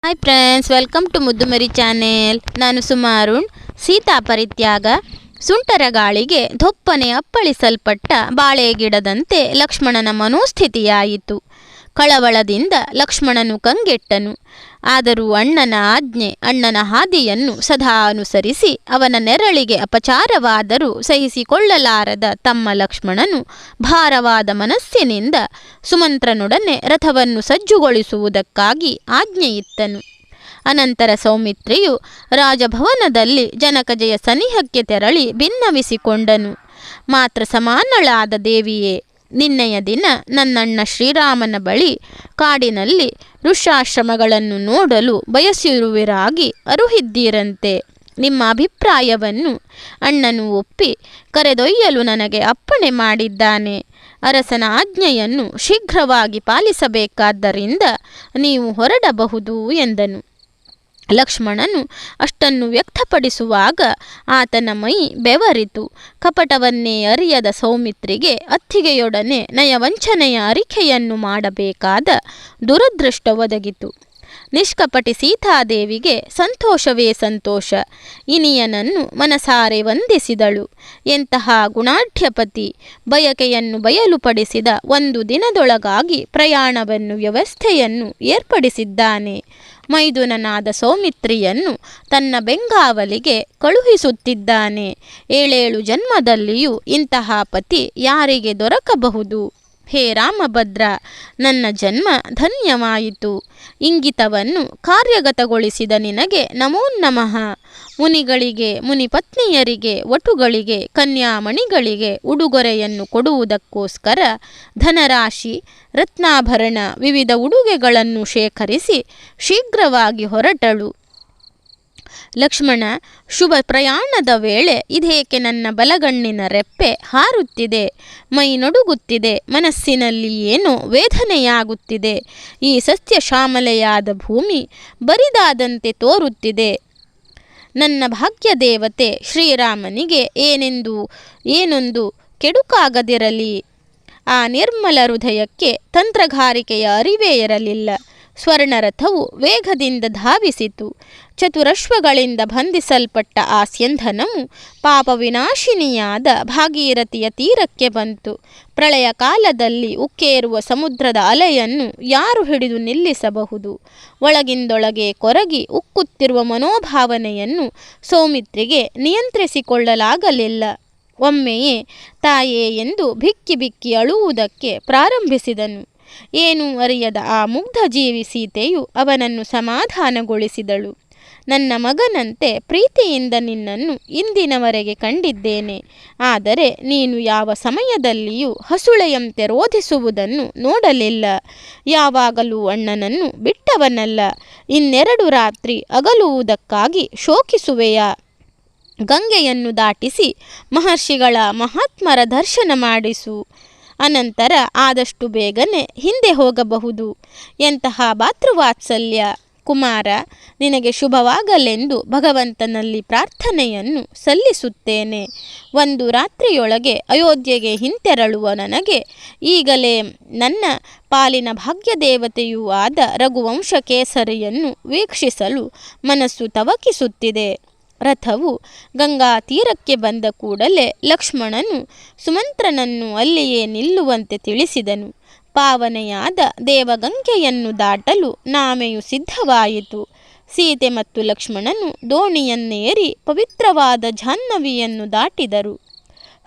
Hi friends, welcome to Muddumari channel. ನಾನು ಸುಮಾರುಣ್. ಸೀತಾ ಪರಿತ್ಯಾಗ. ಸುಂಟರ ಗಾಳಿಗೆ ಧೊಪ್ಪನೆ ಅಪ್ಪಳಿಸಲ್ಪಟ್ಟ ಬಾಳೆ ಗಿಡದಂತೆ ಲಕ್ಷ್ಮಣನ ಮನೋಸ್ಥಿತಿಯಾಯಿತು. ಕಳವಳದಿಂದ ಲಕ್ಷ್ಮಣನು ಕಂಗೆಟ್ಟನು. ಆದರೂ ಅಣ್ಣನ ಆಜ್ಞೆ, ಅಣ್ಣನ ಹಾದಿಯನ್ನು ಸದಾ ಅನುಸರಿಸಿ ಅವನ ನೆರಳಿಗೆ ಅಪಚಾರವಾದರೂ ಸಹಿಸಿಕೊಳ್ಳಲಾರದ ತಮ್ಮ ಲಕ್ಷ್ಮಣನು ಭಾರವಾದ ಮನಸ್ಸಿನಿಂದ ಸುಮಂತ್ರನೊಡನೆ ರಥವನ್ನು ಸಜ್ಜುಗೊಳಿಸುವುದಕ್ಕಾಗಿ ಆಜ್ಞೆಯಿತ್ತನು. ಅನಂತರ ಸೌಮಿತ್ರಿಯು ರಾಜಭವನದಲ್ಲಿ ಜನಕಜಯ ಸನಿಹಕ್ಕೆ ತೆರಳಿ ಭಿನ್ನವಿಸಿಕೊಂಡನು. ಮಾತ್ರ ಸಮಾನಳಾದ ದೇವಿಯೇ, ನಿನ್ನೆಯ ದಿನ ನನ್ನಣ್ಣ ಶ್ರೀರಾಮನ ಬಳಿ ಕಾಡಿನಲ್ಲಿ ಋಷ್ಯಾಶ್ರಮಗಳನ್ನು ನೋಡಲು ಬಯಸಿರುವಿರಾಗಿ ಅರುಹಿದ್ದೀರಂತೆ. ನಿಮ್ಮ ಅಭಿಪ್ರಾಯವನ್ನು ಅಣ್ಣನು ಒಪ್ಪಿ ಕರೆದೊಯ್ಯಲು ನನಗೆ ಅಪ್ಪಣೆ ಮಾಡಿದ್ದಾನೆ. ಅರಸನ ಆಜ್ಞೆಯನ್ನು ಶೀಘ್ರವಾಗಿ ಪಾಲಿಸಬೇಕಾದ್ದರಿಂದ ನೀವು ಹೊರಡಬಹುದು ಎಂದನು. ಲಕ್ಷ್ಮಣನು ಅಷ್ಟನ್ನು ವ್ಯಕ್ತಪಡಿಸುವಾಗ ಆತನ ಮೈ ಬೆವರಿತು. ಕಪಟವನ್ನೇ ಅರಿಯದ ಸೌಮಿತ್ರಿಗೆ ಅತ್ತಿಗೆಯೊಡನೆ ನಯವಂಚನೆಯ ಅರಿಕೆಯನ್ನು ಮಾಡಬೇಕಾದ ದುರದೃಷ್ಟ ಒದಗಿತು. ನಿಷ್ಕಪಟಿ ಸೀತಾದೇವಿಗೆ ಸಂತೋಷವೇ ಸಂತೋಷ. ಇನಿಯನನ್ನು ಮನಸಾರೆ ವಂದಿಸಿದಳು. ಎಂತಹ ಗುಣಾಢ್ಯಪತಿ! ಬಯಕೆಯನ್ನು ಬಯಲುಪಡಿಸಿದ ಒಂದು ದಿನದೊಳಗಾಗಿ ಪ್ರಯಾಣವನ್ನು ವ್ಯವಸ್ಥೆಯನ್ನು ಏರ್ಪಡಿಸಿದ್ದಾನೆ. ಮೈದುನನಾದ ಸೌಮಿತ್ರಿಯನ್ನು ತನ್ನ ಬೆಂಗಾವಲಿಗೆ ಕಳುಹಿಸುತ್ತಿದ್ದಾನೆ. 7 ಜನ್ಮದಲ್ಲಿಯೂ ಇಂತಹ ಪತಿ ಯಾರಿಗೆ ದೊರಕಬಹುದು? ಹೇ ರಾಮಭದ್ರ, ನನ್ನ ಜನ್ಮ ಧನ್ಯವಾಯಿತು. ಇಂಗಿತವನ್ನು ಕಾರ್ಯಗತಗೊಳಿಸಿದ ನಿನಗೆ ನಮೋ ನಮಃ. ಮುನಿಗಳಿಗೆ, ಮುನಿಪತ್ನಿಯರಿಗೆ, ವಟುಗಳಿಗೆ, ಕನ್ಯಾಮಣಿಗಳಿಗೆ ಉಡುಗೊರೆಯನ್ನು ಕೊಡುವುದಕ್ಕೋಸ್ಕರ ಧನರಾಶಿ, ರತ್ನಾಭರಣ, ವಿವಿಧ ಉಡುಗೆಗಳನ್ನು ಶೇಖರಿಸಿ ಶೀಘ್ರವಾಗಿ ಹೊರಟಳು. ಲಕ್ಷ್ಮಣ, ಶುಭ ಪ್ರಯಾಣದ ವೇಳೆ ಇದೇಕೆ ನನ್ನ ಬಲಗಣ್ಣಿನ ರೆಪ್ಪೆ ಹಾರುತ್ತಿದೆ, ಮೈ ನಡುಗುತ್ತಿದೆ, ಮನಸ್ಸಿನಲ್ಲಿ ಏನೋ ವೇದನೆಯಾಗುತ್ತಿದೆ. ಈ ಸಸ್ಯ ಶ್ಯಾಮಲೆಯಾದ ಭೂಮಿ ಬರಿದಾದಂತೆ ತೋರುತ್ತಿದೆ. ನನ್ನ ಭಾಗ್ಯ ದೇವತೆ ಶ್ರೀರಾಮನಿಗೆ ಏನೊಂದು ಕೆಡುಕಾಗದಿರಲಿ. ಆ ನಿರ್ಮಲ ಹೃದಯಕ್ಕೆ ತಂತ್ರಗಾರಿಕೆಯ ಅರಿವೇ ಇರಲಿಲ್ಲ. ಸ್ವರ್ಣರಥವು ವೇಗದಿಂದ ಧಾವಿಸಿತು. ಚತುರಶ್ವಗಳಿಂದ ಬಂಧಿಸಲ್ಪಟ್ಟ ಆ ಸ್ಯಂಧನವು ಪಾಪ ವಿನಾಶಿನಿಯಾದ ಭಾಗೀರಥಿಯ ತೀರಕ್ಕೆ ಬಂತು. ಪ್ರಳಯ ಕಾಲದಲ್ಲಿ ಉಕ್ಕೇರುವ ಸಮುದ್ರದ ಅಲೆಯನ್ನು ಯಾರು ಹಿಡಿದು ನಿಲ್ಲಿಸಬಹುದು? ಒಳಗಿಂದೊಳಗೆ ಕೊರಗಿ ಉಕ್ಕುತ್ತಿರುವ ಮನೋಭಾವನೆಯನ್ನು ಸೌಮಿತ್ರಿಗೆ ನಿಯಂತ್ರಿಸಿಕೊಳ್ಳಲಾಗಲಿಲ್ಲ. ಒಮ್ಮೆಯೇ ತಾಯೇ ಎಂದು ಬಿಕ್ಕಿ ಬಿಕ್ಕಿ ಅಳುವುದಕ್ಕೆ ಪ್ರಾರಂಭಿಸಿದನು. ಏನೂ ಅರಿಯದ ಆ ಮುಗ್ಧ ಜೀವಿ ಸೀತೆಯು ಅವನನ್ನು ಸಮಾಧಾನಗೊಳಿಸಿದಳು. ನನ್ನ ಮಗನಂತೆ ಪ್ರೀತಿಯಿಂದ ನಿನ್ನನ್ನು ಇಂದಿನವರೆಗೆ ಕಂಡಿದ್ದೇನೆ. ಆದರೆ ನೀನು ಯಾವ ಸಮಯದಲ್ಲಿಯೂ ಹಸುಳೆಯಂತೆ ರೋಧಿಸುವುದನ್ನು ನೋಡಲಿಲ್ಲ. ಯಾವಾಗಲೂ ಅಣ್ಣನನ್ನು ಬಿಟ್ಟವನಲ್ಲ. 2 ರಾತ್ರಿ ಅಗಲುವುದಕ್ಕಾಗಿ ಶೋಕಿಸುವೆಯಾ? ಗಂಗೆಯನ್ನು ದಾಟಿಸಿ ಮಹರ್ಷಿಗಳ ಮಹಾತ್ಮರ ದರ್ಶನ ಮಾಡಿಸು. ಅನಂತರ ಆದಷ್ಟು ಬೇಗನೆ ಹಿಂದೆ ಹೋಗಬಹುದು. ಎಂತಹ ಭಾತೃವಾತ್ಸಲ್ಯ! ಕುಮಾರ, ನಿನಗೆ ಶುಭವಾಗಲೆಂದು ಭಗವಂತನಲ್ಲಿ ಪ್ರಾರ್ಥನೆಯನ್ನು ಸಲ್ಲಿಸುತ್ತೇನೆ. 1 ರಾತ್ರಿಯೊಳಗೆ ಅಯೋಧ್ಯೆಗೆ ಹಿಂತೆರಳುವ ನನಗೆ ಈಗಲೇ ನನ್ನ ಪಾಲಿನ ಭಾಗ್ಯದೇವತೆಯೂ ಆದ ರಘುವಂಶ ಕೇಸರಿಯನ್ನು ವೀಕ್ಷಿಸಲು ಮನಸ್ಸು ತವಕಿಸುತ್ತಿದೆ. ರಥವು ಗಂಗಾ ತೀರಕ್ಕೆ ಬಂದ ಕೂಡಲೇ ಲಕ್ಷ್ಮಣನು ಸುಮಂತ್ರನನ್ನು ಅಲ್ಲಿಯೇ ನಿಲ್ಲುವಂತೆ ತಿಳಿಸಿದನು. ಪಾವನೆಯಾದ ದೇವಗಂಗೆಯನ್ನು ದಾಟಲು ನಾಮೆಯು ಸಿದ್ಧವಾಯಿತು. ಸೀತೆ ಮತ್ತು ಲಕ್ಷ್ಮಣನು ದೋಣಿಯನ್ನೇರಿ ಪವಿತ್ರವಾದ ಜಾಹ್ನವಿಯನ್ನು ದಾಟಿದರು.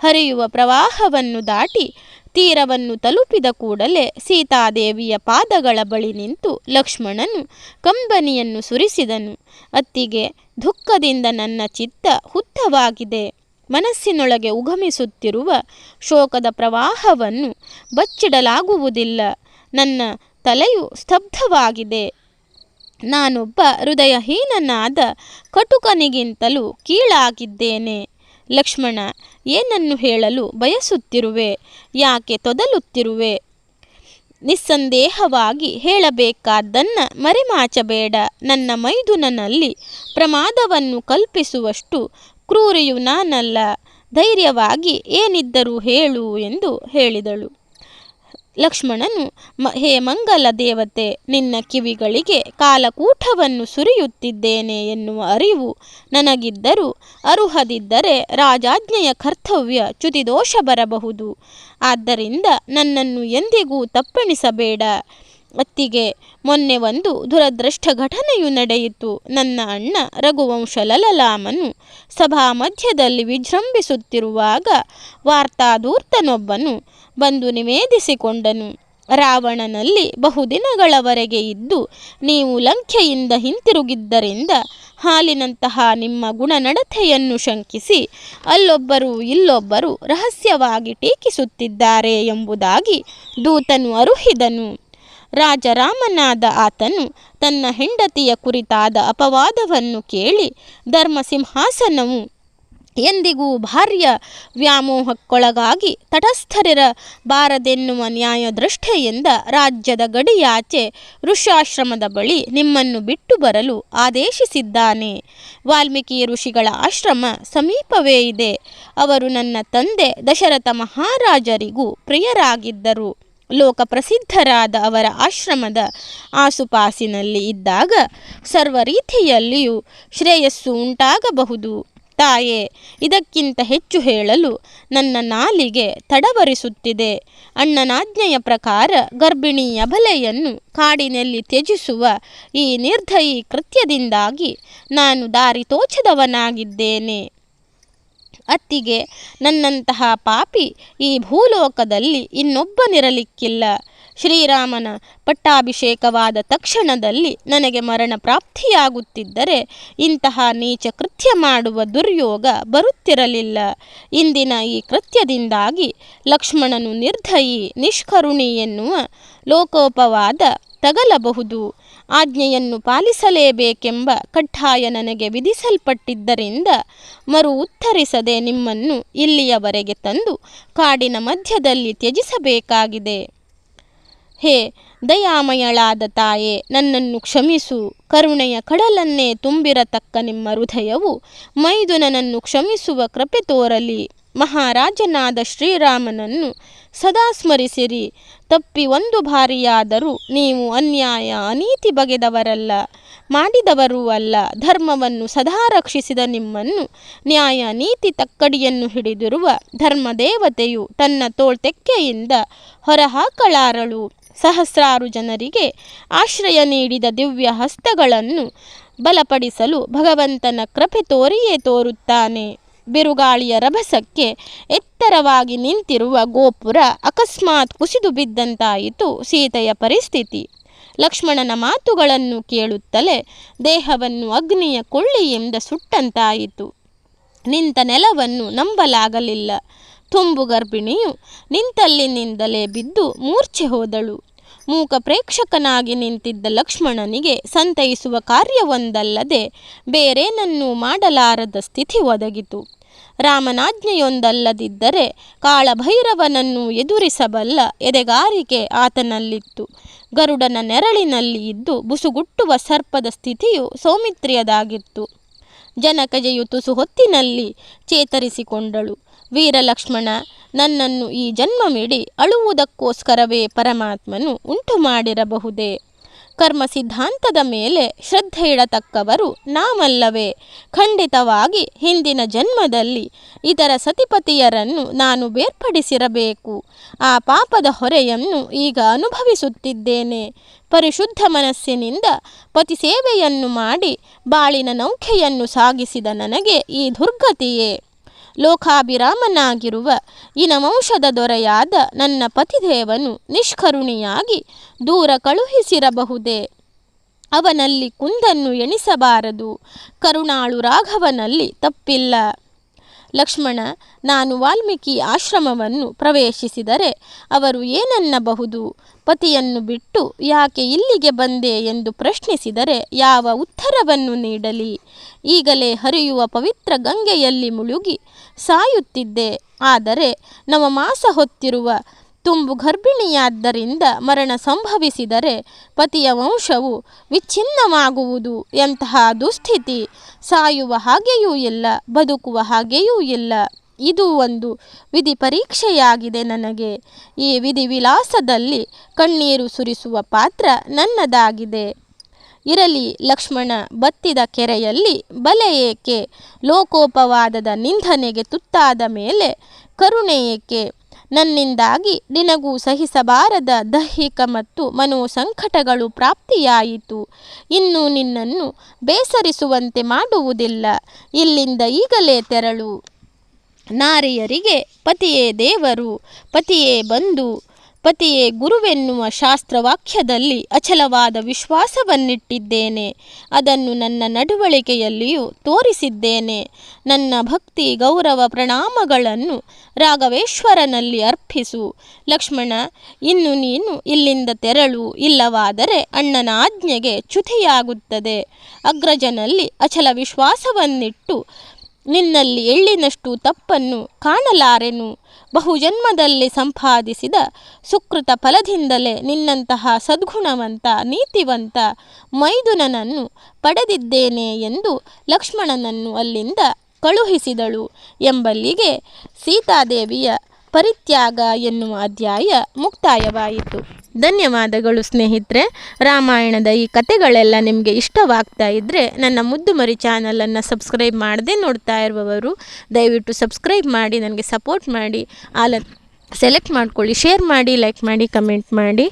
ಹರಿಯುವ ಪ್ರವಾಹವನ್ನು ದಾಟಿ ತೀರವನ್ನು ತಲುಪಿದ ಕೂಡಲೇ ಸೀತಾದೇವಿಯ ಪಾದಗಳ ಬಳಿ ನಿಂತು ಲಕ್ಷ್ಮಣನು ಕಂಬನಿಯನ್ನು ಸುರಿಸಿದನು. ಅತ್ತಿಗೆ, ದುಃಖದಿಂದ ನನ್ನ ಚಿತ್ತ ಹುತ್ತವಾಗಿದೆ. ಮನಸ್ಸಿನೊಳಗೆ ಉಗಮಿಸುತ್ತಿರುವ ಶೋಕದ ಪ್ರವಾಹವನ್ನು ಬಚ್ಚಿಡಲಾಗುವುದಿಲ್ಲ. ನನ್ನ ತಲೆಯು ಸ್ತಬ್ಧವಾಗಿದೆ. ನಾನೊಬ್ಬ ಹೃದಯಹೀನನಾದ ಕಟುಕನಿಗಿಂತಲೂ ಕೀಳಾಗಿದ್ದೇನೆ. ಲಕ್ಷ್ಮಣ, ಏನನ್ನು ಹೇಳಲು ಬಯಸುತ್ತಿರುವೆ? ಯಾಕೆ ತೊದಲುತ್ತಿರುವೆ? ನಿಸ್ಸಂದೇಹವಾಗಿ ಹೇಳಬೇಕಾದ್ದನ್ನು ಮರೆಮಾಚಬೇಡ. ನನ್ನ ಮೈದುನನಲ್ಲಿ ಪ್ರಮಾದವನ್ನು ಕಲ್ಪಿಸುವಷ್ಟು ಕ್ರೂರಿಯು ನಾನಲ್ಲ. ಧೈರ್ಯವಾಗಿ ಏನಿದ್ದರೂ ಹೇಳು ಎಂದು ಹೇಳಿದಳು. ಲಕ್ಷ್ಮಣನು ಹೇ ಮಂಗಲ ದೇವತೆ, ನಿನ್ನ ಕಿವಿಗಳಿಗೆ ಕಾಲಕೂಟವನ್ನು ಸುರಿಯುತ್ತಿದ್ದೇನೆ ಎನ್ನುವ ಅರಿವು ನನಗಿದ್ದರೂ ಅರುಹದಿದ್ದರೆ ರಾಜಾಜ್ಞೆಯ ಕರ್ತವ್ಯ ಚ್ಯುತಿದೋಷ ಬರಬಹುದು. ಆದ್ದರಿಂದ ನನ್ನನ್ನು ಎಂದಿಗೂ ತಪ್ಪೆಣಿಸಬೇಡ. ಅತ್ತಿಗೆ, ಮೊನ್ನೆ ಒಂದು ದುರದೃಷ್ಟ ಘಟನೆಯು ನಡೆಯಿತು. ನನ್ನ ಅಣ್ಣ ರಘುವಂಶ ಲಲಲಾಮನು ಸಭಾ ಮಧ್ಯದಲ್ಲಿ ವಿಜೃಂಭಿಸುತ್ತಿರುವಾಗ ವಾರ್ತಾಧೂರ್ತನೊಬ್ಬನು ಬಂದು ನಿವೇದಿಸಿಕೊಂಡನು. ರಾವಣನಲ್ಲಿ ಬಹುದಿನಗಳವರೆಗೆ ಇದ್ದು ನೀವು ಲಂಕೆಯಿಂದ ಹಿಂತಿರುಗಿದ್ದರಿಂದ ಹಾಲಿನಂತಹ ನಿಮ್ಮ ಗುಣನಡತೆಯನ್ನು ಶಂಕಿಸಿ ಅಲ್ಲೊಬ್ಬರು ಇಲ್ಲೊಬ್ಬರು ರಹಸ್ಯವಾಗಿ ಟೀಕಿಸುತ್ತಿದ್ದಾರೆ ಎಂಬುದಾಗಿ ದೂತನು ಅರುಹಿದನು. ರಾಜರಾಮನಾದ ಆತನು ತನ್ನ ಹೆಂಡತಿಯ ಕುರಿತಾದ ಅಪವಾದವನ್ನು ಕೇಳಿ ಧರ್ಮಸಿಂಹಾಸನವು ಎಂದಿಗೂ ಭಾರ್ಯ ವ್ಯಾಮೋಹಕ್ಕೊಳಗಾಗಿ ತಟಸ್ಥರಿರಬಾರದೆನ್ನುವ ನ್ಯಾಯದೃಷ್ಟಿಯಿಂದ ರಾಜ್ಯದ ಗಡಿಯಾಚೆ ಋಷ್ಯಾಶ್ರಮದ ಬಳಿ ನಿಮ್ಮನ್ನು ಬಿಟ್ಟು ಬರಲು ಆದೇಶಿಸಿದ್ದಾನೆ. ವಾಲ್ಮೀಕಿ ಋಷಿಗಳ ಆಶ್ರಮ ಸಮೀಪವೇ ಇದೆ. ಅವರು ನನ್ನ ತಂದೆ ದಶರಥ ಮಹಾರಾಜರಿಗೂ ಪ್ರಿಯರಾಗಿದ್ದರು. ಲೋಕಪ್ರಸಿದ್ಧರಾದ ಅವರ ಆಶ್ರಮದ ಆಸುಪಾಸಿನಲ್ಲಿ ಇದ್ದಾಗ ಸರ್ವ ರೀತಿಯಲ್ಲಿಯೂ ಶ್ರೇಯಸ್ಸು ಉಂಟಾಗಬಹುದು. ತಾಯೇ, ಇದಕ್ಕಿಂತ ಹೆಚ್ಚು ಹೇಳಲು ನನ್ನ ನಾಲಿಗೆ ತಡವರಿಸುತ್ತಿದೆ. ಅಣ್ಣನಾಜ್ಞೆಯ ಪ್ರಕಾರ ಗರ್ಭಿಣಿ ಅಬಲೆಯನ್ನು ಕಾಡಿನಲ್ಲಿ ತ್ಯಜಿಸುವ ಈ ನಿರ್ದಯಿ ಕೃತ್ಯದಿಂದಾಗಿ ನಾನು ದಾರಿ ತೋಚದವನಾಗಿದ್ದೇನೆ. ಅತ್ತಿಗೆ, ನನ್ನಂತಹ ಪಾಪಿ ಈ ಭೂಲೋಕದಲ್ಲಿ ಇನ್ನೊಬ್ಬನಿರಲಿಕ್ಕಿಲ್ಲ. ಶ್ರೀರಾಮನ ಪಟ್ಟಾಭಿಷೇಕವಾದ ತಕ್ಷಣದಲ್ಲಿ ನನಗೆ ಮರಣ ಪ್ರಾಪ್ತಿಯಾಗುತ್ತಿದ್ದರೆ ಇಂತಹ ನೀಚ ಕೃತ್ಯ ಮಾಡುವ ದುರ್ಯೋಗ ಬರುತ್ತಿರಲಿಲ್ಲ. ಇಂದಿನ ಈ ಕೃತ್ಯದಿಂದಾಗಿ ಲಕ್ಷ್ಮಣನು ನಿರ್ದಯಿ, ನಿಷ್ಕರುಣಿ ಎನ್ನುವ ಲೋಕೋಪವಾದ ತಗಲಬಹುದು. ಆಜ್ಞೆಯನ್ನು ಪಾಲಿಸಲೇಬೇಕೆಂಬ ಕಡ್ಡಾಯ ನನಗೆ ವಿಧಿಸಲ್ಪಟ್ಟಿದ್ದರಿಂದ ಮರು ಉತ್ತರಿಸದೆ ನಿಮ್ಮನ್ನು ಇಲ್ಲಿಯವರೆಗೆ ತಂದು ಕಾಡಿನ ಮಧ್ಯದಲ್ಲಿ ತ್ಯಜಿಸಬೇಕಾಗಿದೆ. ಹೇ ದಯಾಮಯಳಾದ ತಾಯೇ, ನನ್ನನ್ನು ಕ್ಷಮಿಸು. ಕರುಣೆಯ ಕಡಲನ್ನೇ ತುಂಬಿರತಕ್ಕ ನಿಮ್ಮ ಹೃದಯವು ಮೈದುನನನ್ನು ಕ್ಷಮಿಸುವ ಕೃಪೆ ತೋರಲಿ. ಮಹಾರಾಜನಾದ ಶ್ರೀರಾಮನನ್ನು ಸದಾ ಸ್ಮರಿಸಿರಿ. ತಪ್ಪಿ ಒಂದು ಬಾರಿಯಾದರೂ ನೀವು ಅನ್ಯಾಯ ಅನೀತಿ ಬಗೆದವರಲ್ಲ, ಮಾಡಿದವರೂ ಅಲ್ಲ. ಧರ್ಮವನ್ನು ಸದಾ ರಕ್ಷಿಸಿದ ನಿಮ್ಮನ್ನು ನ್ಯಾಯ ನೀತಿ ತಕ್ಕಡಿಯನ್ನು ಹಿಡಿದಿರುವ ಧರ್ಮದೇವತೆಯು ತನ್ನ ತೋಳ್ತೆಕ್ಕೆಯಿಂದ ಹೊರಹಾಕಲಾರಳು. ಸಹಸ್ರಾರು ಜನರಿಗೆ ಆಶ್ರಯ ನೀಡಿದ ದಿವ್ಯ ಹಸ್ತಗಳನ್ನು ಬಲಪಡಿಸಲು ಭಗವಂತನ ಕೃಪೆ ತೋರಿಯೇ ತೋರುತ್ತಾನೆ. ಬಿರುಗಾಳಿಯ ರಭಸಕ್ಕೆ ಎತ್ತರವಾಗಿ ನಿಂತಿರುವ ಗೋಪುರ ಅಕಸ್ಮಾತ್ ಕುಸಿದು ಬಿದ್ದಂತಾಯಿತು ಸೀತೆಯ ಪರಿಸ್ಥಿತಿ. ಲಕ್ಷ್ಮಣನ ಮಾತುಗಳನ್ನು ಕೇಳುತ್ತಲೇ ದೇಹವನ್ನು ಅಗ್ನಿಯ ಕೊಳ್ಳಿಯಿಂದ ಸುಟ್ಟಂತಾಯಿತು. ನಿಂತ ನೆಲವನ್ನು ನಂಬಲಾಗಲಿಲ್ಲ. ತುಂಬು ಗರ್ಭಿಣಿಯು ನಿಂತಲ್ಲಿನಿಂದಲೇ ಬಿದ್ದು ಮೂರ್ಛೆ ಹೋದಳು. ಮೂಕ ಪ್ರೇಕ್ಷಕನಾಗಿ ನಿಂತಿದ್ದ ಲಕ್ಷ್ಮಣನಿಗೆ ಸಂತೈಸುವ ಕಾರ್ಯವೊಂದಲ್ಲದೆ ಬೇರೇನನ್ನೂ ಮಾಡಲಾರದ ಸ್ಥಿತಿ ಒದಗಿತು. ರಾಮನಾಜ್ಞೆಯೊಂದಲ್ಲದಿದ್ದರೆ ಕಾಳಭೈರವನನ್ನು ಎದುರಿಸಬಲ್ಲ ಎದೆಗಾರಿಕೆ ಆತನಲ್ಲಿತ್ತು. ಗರುಡನ ನೆರಳಿನಲ್ಲಿ ಇದ್ದು ಬುಸುಗುಟ್ಟುವ ಸರ್ಪದ ಸ್ಥಿತಿಯು ಸೌಮಿತ್ರಿಯದಾಗಿತ್ತು. ಜನಕಜೆಯು ತುಸು ಹೊತ್ತಿನಲ್ಲಿ ಚೇತರಿಸಿಕೊಂಡಳು. ವೀರಲಕ್ಷ್ಮಣ, ನನ್ನನ್ನು ಈ ಜನ್ಮಮಿಡಿ ಅಳುವುದಕ್ಕೋಸ್ಕರವೇ ಪರಮಾತ್ಮನು ಉಂಟು ಮಾಡಿರಬಹುದೇ? ಕರ್ಮ ಸಿದ್ಧಾಂತದ ಮೇಲೆ ಶ್ರದ್ಧೆ ಇಡತಕ್ಕವರು ನಾಮಲ್ಲವೇ? ಖಂಡಿತವಾಗಿ ಹಿಂದಿನ ಜನ್ಮದಲ್ಲಿ ಇತರ ಸತಿಪತಿಯರನ್ನು ನಾನು ಬೇರ್ಪಡಿಸಿರಬೇಕು. ಆ ಪಾಪದ ಹೊರೆಯನ್ನು ಈಗ ಅನುಭವಿಸುತ್ತಿದ್ದೇನೆ. ಪರಿಶುದ್ಧ ಮನಸ್ಸಿನಿಂದ ಪತಿ ಸೇವೆಯನ್ನು ಮಾಡಿ ಬಾಳಿನ ನೌಕೆಯನ್ನು ಸಾಗಿಸಿದ ನನಗೆ ಈ ದುರ್ಗತಿಯೇ? ಲೋಕಾಭಿರಾಮನಾಗಿರುವ ಇನವಂಶದ ದೊರೆಯಾದ ನನ್ನ ಪತಿದೇವನು ನಿಷ್ಕರುಣಿಯಾಗಿ ದೂರ ಕಳುಹಿಸಿರಬಹುದೇ? ಅವನಲ್ಲಿ ಕುಂದನ್ನು ಎಣಿಸಬಾರದು. ಕರುಣಾಳು ರಾಘವನಲ್ಲಿ ತಪ್ಪಿಲ್ಲ. ಲಕ್ಷ್ಮಣ, ನಾನು ವಾಲ್ಮೀಕಿ ಆಶ್ರಮವನ್ನು ಪ್ರವೇಶಿಸಿದರೆ ಅವರು ಏನನ್ನಬಹುದು? ಪತಿಯನ್ನು ಬಿಟ್ಟು ಯಾಕೆ ಇಲ್ಲಿಗೆ ಬಂದೆ ಎಂದು ಪ್ರಶ್ನಿಸಿದರೆ ಯಾವ ಉತ್ತರವನ್ನು ನೀಡಲಿ? ಈಗಲೇ ಹರಿಯುವ ಪವಿತ್ರ ಗಂಗೆಯಲ್ಲಿ ಮುಳುಗಿ ಸಾಯುತ್ತಿದ್ದೆ. ಆದರೆ ನವಮಾಸ ಹೊತ್ತಿರುವ ತುಂಬು ಗರ್ಭಿಣಿಯಾದ್ದರಿಂದ ಮರಣ ಸಂಭವಿಸಿದರೆ ಪತಿಯ ವಂಶವು ವಿಚ್ಛಿನ್ನವಾಗುವುದು. ಎಂತಹ ದುಸ್ಥಿತಿ! ಸಾಯುವ ಹಾಗೆಯೂ ಇಲ್ಲ, ಬದುಕುವ ಹಾಗೆಯೂ ಇಲ್ಲ. ಇದು ಒಂದು ವಿಧಿ ಪರೀಕ್ಷೆಯಾಗಿದೆ ನನಗೆ. ಈ ವಿಧಿ ವಿಲಾಸದಲ್ಲಿ ಕಣ್ಣೀರು ಸುರಿಸುವ ಪಾತ್ರ ನನ್ನದಾಗಿದೆ. ಇರಲಿ ಲಕ್ಷ್ಮಣ, ಬತ್ತಿದ ಕೆರೆಯಲ್ಲಿ ಬಲೆ ಏಕೆ? ಲೋಕೋಪವಾದದ ನಿಂದನೆಗೆ ತುತ್ತಾದ ಮೇಲೆ ಕರುಣೆ ಏಕೆ? ನನ್ನಿಂದಾಗಿ ನಿನಗೂ ಸಹಿಸಬಾರದ ದೈಹಿಕ ಮತ್ತು ಮನೋಸಂಕಟಗಳು ಪ್ರಾಪ್ತಿಯಾಯಿತು. ಇನ್ನು ನಿನ್ನನ್ನು ಬೇಸರಿಸುವಂತೆ ಮಾಡುವುದಿಲ್ಲ. ಇಲ್ಲಿಂದ ಈಗಲೇ ತೆರಳು. ನಾರಿಯರಿಗೆ ಪತಿಯೇ ದೇವರು, ಪತಿಯೇ ಬಂಧು, ಪತಿಯೇ ಗುರುವೆನ್ನುವ ಶಾಸ್ತ್ರವಾಕ್ಯದಲ್ಲಿ ಅಚಲವಾದ ವಿಶ್ವಾಸವನ್ನಿಟ್ಟಿದ್ದೇನೆ. ಅದನ್ನು ನನ್ನ ನಡವಳಿಕೆಯಲ್ಲಿಯೂ ತೋರಿಸಿದ್ದೇನೆ. ನನ್ನ ಭಕ್ತಿ ಗೌರವ ಪ್ರಣಾಮಗಳನ್ನು ರಾಘವೇಶ್ವರನಲ್ಲಿ ಅರ್ಪಿಸು. ಲಕ್ಷ್ಮಣ, ಇನ್ನು ನೀನು ಇಲ್ಲಿಂದ ತೆರಳು. ಇಲ್ಲವಾದರೆ ಅಣ್ಣನ ಆಜ್ಞೆಗೆ ಚ್ಯುತಿಯಾಗುತ್ತದೆ. ಅಗ್ರಜನಲ್ಲಿ ಅಚಲ ವಿಶ್ವಾಸವನ್ನಿಟ್ಟು ನಿನ್ನಲ್ಲಿ ಎಳ್ಳಿನಷ್ಟು ತಪ್ಪನ್ನು ಕಾಣಲಾರೆನು. ಬಹುಜನ್ಮದಲ್ಲಿ ಸಂಪಾದಿಸಿದ ಸುಕೃತ ಫಲದಿಂದಲೇ ನಿನ್ನಂತಹ ಸದ್ಗುಣವಂತ ನೀತಿವಂತ ಮೈದುನನನ್ನು ಪಡೆದಿದ್ದೇನೆ ಎಂದು ಲಕ್ಷ್ಮಣನನ್ನು ಅಲ್ಲಿಂದ ಕಳುಹಿಸಿದಳು. ಎಂಬಲ್ಲಿಗೆ ಸೀತಾದೇವಿಯ ಪರಿತ್ಯಾಗ ಎನ್ನುವ ಅಧ್ಯಾಯ ಮುಕ್ತಾಯವಾಯಿತು. ಧನ್ಯವಾದಗಳು ಸ್ನೇಹಿತರೆ. ರಾಮಾಯಣದ ಈ ಕಥೆಗಳೆಲ್ಲ ನಿಮಗೆ ಇಷ್ಟವಾಗ್ತಾ ಇದ್ದರೆ ನನ್ನ ಮುದ್ದುಮರಿ ಚಾನಲನ್ನು ಸಬ್ಸ್ಕ್ರೈಬ್ ಮಾಡದೆ ನೋಡ್ತಾ ಇರುವವರು ದಯವಿಟ್ಟು ಸಬ್ಸ್ಕ್ರೈಬ್ ಮಾಡಿ, ನನಗೆ ಸಪೋರ್ಟ್ ಮಾಡಿ, ಸೆಲೆಕ್ಟ್ ಮಾಡ್ಕೊಳ್ಳಿ, ಶೇರ್ ಮಾಡಿ, ಲೈಕ್ ಮಾಡಿ, ಕಮೆಂಟ್ ಮಾಡಿ.